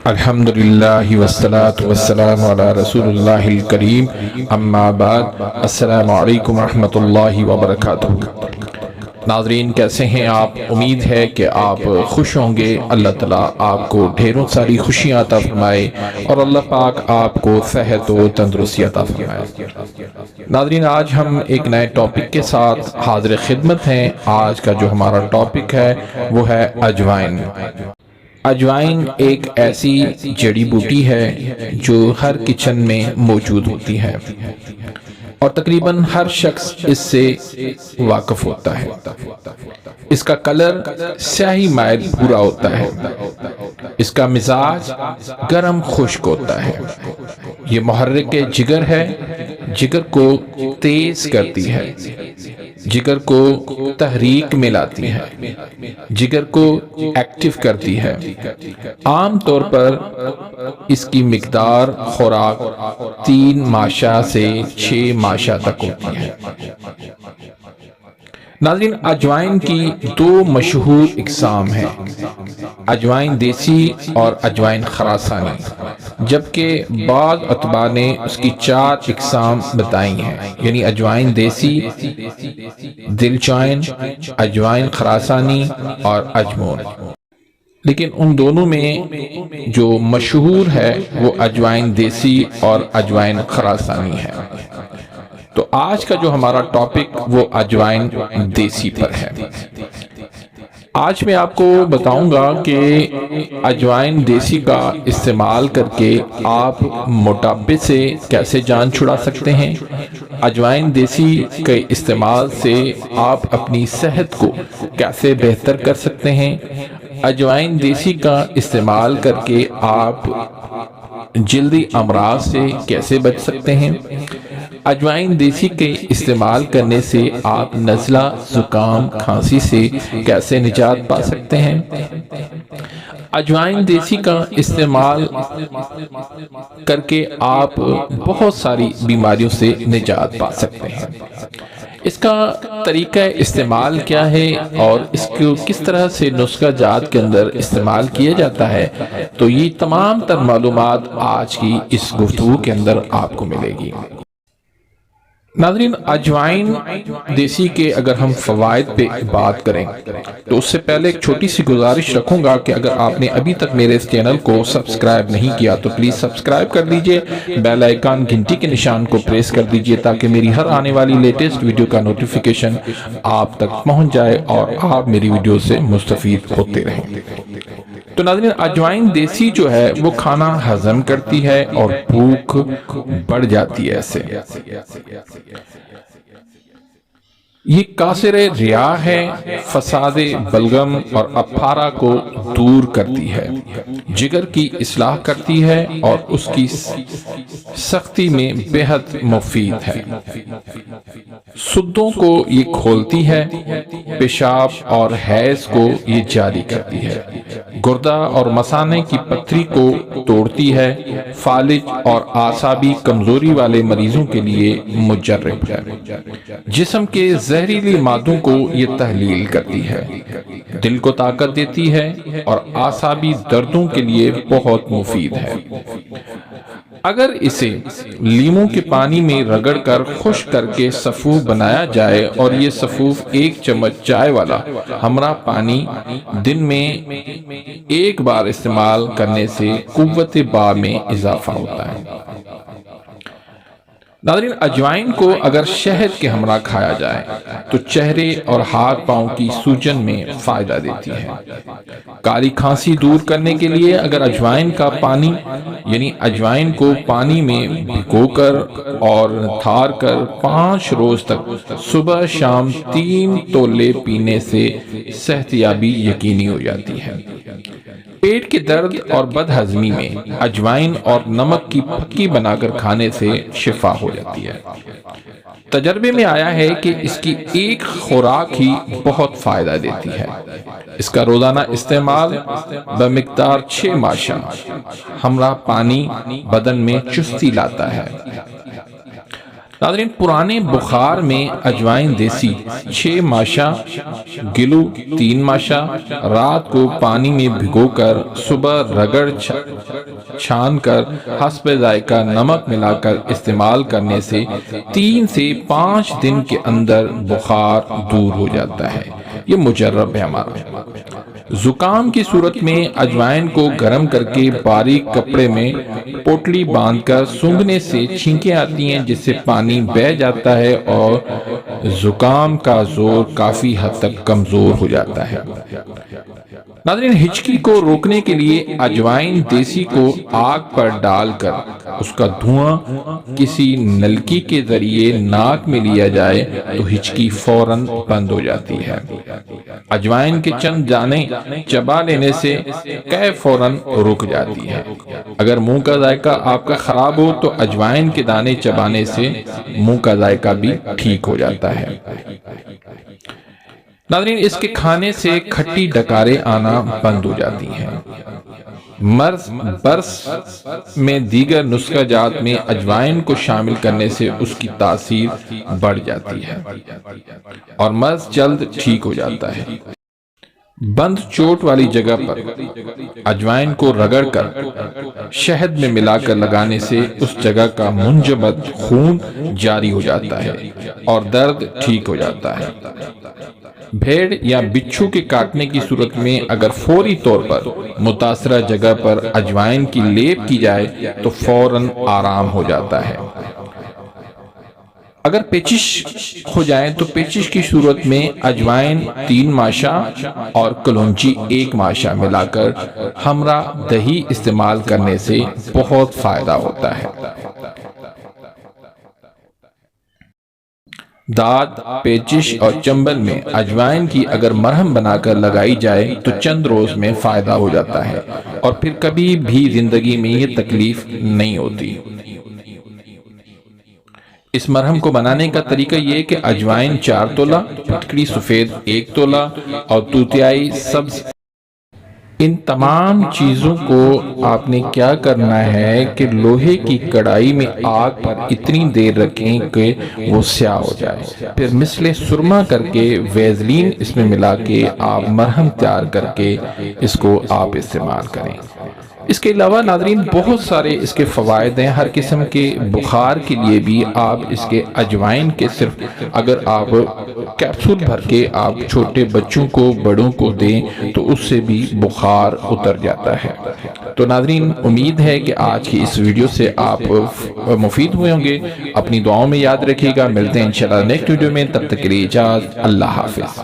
الحمدللہ والصلاة والسلام علی رسول اللہ الکریم، اما بعد، السلام علیکم ورحمۃ اللہ وبرکاتہ۔ ناظرین کیسے ہیں آپ؟ امید ہے کہ آپ خوش ہوں گے۔ اللہ تعالیٰ آپ کو ڈھیروں ساری خوشیاں عطا فرمائے اور اللہ پاک آپ کو صحت و تندرستی عطا فرمائے۔ ناظرین آج ہم ایک نئے ٹاپک کے ساتھ حاضر خدمت ہیں۔ آج کا جو ہمارا ٹاپک ہے وہ ہے اجوائن۔ اجوائن ایک ایسی جڑی بوٹی ہے جو ہر کچن میں موجود ہوتی ہے اور تقریباً ہر شخص اس سے واقف ہوتا ہے۔ اس کا کلر سیاہی مائل بھورا ہوتا ہے، اس کا مزاج گرم خشک ہوتا ہے، یہ محرک جگر ہے، جگر کو تیز کرتی ہے، جگر کو تحریک میں لاتی ہے، جگر کو ایکٹیو کرتی ہے۔ عام طور پر اس کی مقدار خوراک 3 ماشا سے 6 ماشا تک ہوتی ہے۔ ناظرین اجوائن کی 2 مشہور اقسام ہیں، اجوائن دیسی اور اجوائن خراسانی، جبکہ بعض اتباع نے اس کی 4 اقسام بتائی ہیں، یعنی اجوائن دیسی، دلچوائن، اجوائن خراسانی اور اجمون۔ لیکن ان دونوں میں جو مشہور ہے وہ اجوائن دیسی اور اجوائن خراسانی ہے۔ تو آج کا جو ہمارا ٹاپک وہ اجوائن دیسی پر ہے۔ آج میں آپ کو بتاؤں گا کہ اجوائن دیسی کا استعمال کر کے آپ موٹاپے سے کیسے جان چھڑا سکتے ہیں، اجوائن دیسی کے استعمال سے آپ اپنی صحت کو کیسے بہتر کر سکتے ہیں، اجوائن دیسی کا استعمال کر کے آپ جلدی امراض سے کیسے بچ سکتے ہیں، اجوائن دیسی کے استعمال کرنے سے آپ نزلہ، زکام، کھانسی سے کیسے نجات پا سکتے ہیں، اجوائن دیسی کا استعمال کر کے آپ بہت ساری بیماریوں سے نجات پا سکتے ہیں۔ اس کا طریقہ استعمال کیا ہے اور اس کو کس طرح سے نسخہ جات کے اندر استعمال کیا جاتا ہے، تو یہ تمام تر معلومات آج کی اس گفتگو کے اندر آپ کو ملے گی۔ ناظرین اجوائن دیسی کے اگر ہم فوائد پہ بات کریں تو اس سے پہلے ایک چھوٹی سی گزارش رکھوں گا کہ اگر آپ نے ابھی تک میرے اس چینل کو سبسکرائب نہیں کیا تو پلیز سبسکرائب کر دیجئے، بیل آئیکن گھنٹی کے نشان کو پریس کر دیجئے تاکہ میری ہر آنے والی لیٹسٹ ویڈیو کا نوٹیفیکیشن آپ تک پہنچ جائے اور آپ میری ویڈیو سے مستفید ہوتے رہیں۔ تو ناظرین اجوائن دیسی جو ہے وہ کھانا ہضم کرتی ہے اور بھوک بڑھ جاتی ہے ایسے۔ یہ کاسر ریاء ہے، فساد بلغم اور اپھارا کو دور کرتی ہے، جگر کی اصلاح کرتی ہے اور اس کی سختی میں بہت مفید ہے، سدوں کو یہ کھولتی ہے، پیشاب اور حیض کو یہ جاری کرتی ہے، گردہ اور مثانے کی پتھری کو توڑتی ہے، فالج اور اعصابی کمزوری والے مریضوں کے لیے مجرب ہے، جسم کے زہریلی مادوں کو یہ تحلیل کرتی ہے، دل کو طاقت دیتی ہے اور اعصابی دردوں کے لیے بہت مفید ہے۔ اگر اسے لیموں کے پانی میں رگڑ کر خشک کر کے سفوف بنایا جائے اور یہ سفوف 1 چمچ چائے والا ہمراہ پانی دن میں 1 بار استعمال کرنے سے قوت باء میں اضافہ ہوتا ہے۔ ناظرین اجوائن کو اگر شہد کے ہمراہ کھایا جائے تو چہرے اور ہاتھ پاؤں کی سوجن میں فائدہ دیتی ہے۔ کالی کھانسی دور کرنے کے لیے اگر اجوائن کا پانی یعنی اجوائن کو پانی میں بھگو کر اور تھار کر 5 روز تک صبح شام 3 تولے پینے سے صحت یابی یقینی ہو جاتی ہے۔ پیٹ کے درد اور بد ہضمی میں اجوائن اور نمک کی پھکی بنا کر کھانے سے شفا ہو جاتی ہے۔ تجربے میں آیا ہے کہ اس کی 1 خوراک ہی بہت فائدہ دیتی ہے۔ اس کا روزانہ استعمال بمقدار 6 ماشا ہمراہ پانی بدن میں چستی لاتا ہے۔ ناظرین پرانے بخار میں اجوائن دیسی 6 ماشا، گلو 3 ماشا رات کو پانی میں بھگو کر صبح رگڑ چھان کر حسب ذائقہ نمک ملا کر استعمال کرنے سے 3 سے 5 دن کے اندر بخار دور ہو جاتا ہے۔ یہ مجرب ہے ہمارا۔ زکام کی صورت میں اجوائن کو گرم کر کے باریک کپڑے میں پوٹلی باندھ کر سونگھنے سے چھینکیں آتی ہیں، جس سے پانی بہہ جاتا ہے اور زکام کا زور کافی حد تک کمزور ہو جاتا ہے۔ ناظرین ہچکی کو روکنے کے لیے اجوائن دیسی کو آگ پر ڈال کر اس کا دھواں کسی نلکی کے ذریعے ناک میں لیا جائے تو ہچکی فوراً بند ہو جاتی ہے۔ اجوائن کے چند دانے چبا لینے سے قے فوراً رک جاتی ہے۔ اگر منہ کا ذائقہ آپ کا خراب ہو تو اجوائن کے دانے چبانے سے منہ کا ذائقہ بھی ٹھیک ہو جاتا ہے۔ ناظرین اس کے کھانے سے کھٹی ڈکاریں آنا بند ہو جاتی ہیں۔ مرض برس میں دیگر نسخہ جات میں اجوائن کو شامل کرنے سے اس کی تاثیر بڑھ جاتی ہے اور مرض جلد ٹھیک ہو جاتا ہے۔ بند چوٹ والی جگہ پر اجوائن کو رگڑ کر شہد میں ملا کر لگانے سے اس جگہ کا منجمد خون جاری ہو جاتا ہے اور درد ٹھیک ہو جاتا ہے۔ بھیڑ یا بچھو کے کاٹنے کی صورت میں اگر فوری طور پر متاثرہ جگہ پر اجوائن کی لیپ کی جائے تو فوراً آرام ہو جاتا ہے۔ اگر پیچش ہو جائے تو پیچش کی صورت میں اجوائن 3 ماشا اور کلونچی 1 ماشا ملا کر ہمراہ دہی استعمال کرنے سے بہت فائدہ ہوتا ہے۔ داد، پیچش اور چنبل میں اجوائن کی اگر مرہم بنا کر لگائی جائے تو چند روز میں فائدہ ہو جاتا ہے اور پھر کبھی بھی زندگی میں یہ تکلیف نہیں ہوتی۔ اس مرہم کو بنانے کا طریقہ یہ ہے کہ اجوائن 4 تولہ، پھٹکڑی سفید 1 تولہ اور توتیائی سبز۔ ان تمام چیزوں کو آپ نے کیا کرنا ہے کہ لوہے کی کڑائی میں آگ پر اتنی دیر رکھیں کہ وہ سیاہ ہو جائے، پھر مثل سرما کر کے ویزلین اس میں ملا کے آپ مرہم تیار کر کے اس کو آپ استعمال کریں۔ اس کے علاوہ ناظرین بہت سارے اس کے فوائد ہیں۔ ہر قسم کے بخار کے لیے بھی آپ اس کے اجوائن کے صرف اگر آپ کیپسول بھر کے آپ چھوٹے بچوں کو بڑوں کو دیں تو اس سے بھی بخار اتر جاتا ہے۔ تو ناظرین امید ہے کہ آج کی اس ویڈیو سے آپ مفید ہوئے ہوں گے۔ اپنی دعاؤں میں یاد رکھیے گا۔ ملتے ہیں انشاءاللہ نیکسٹ ویڈیو میں، تب تک کے لیے اجازت، اللہ حافظ۔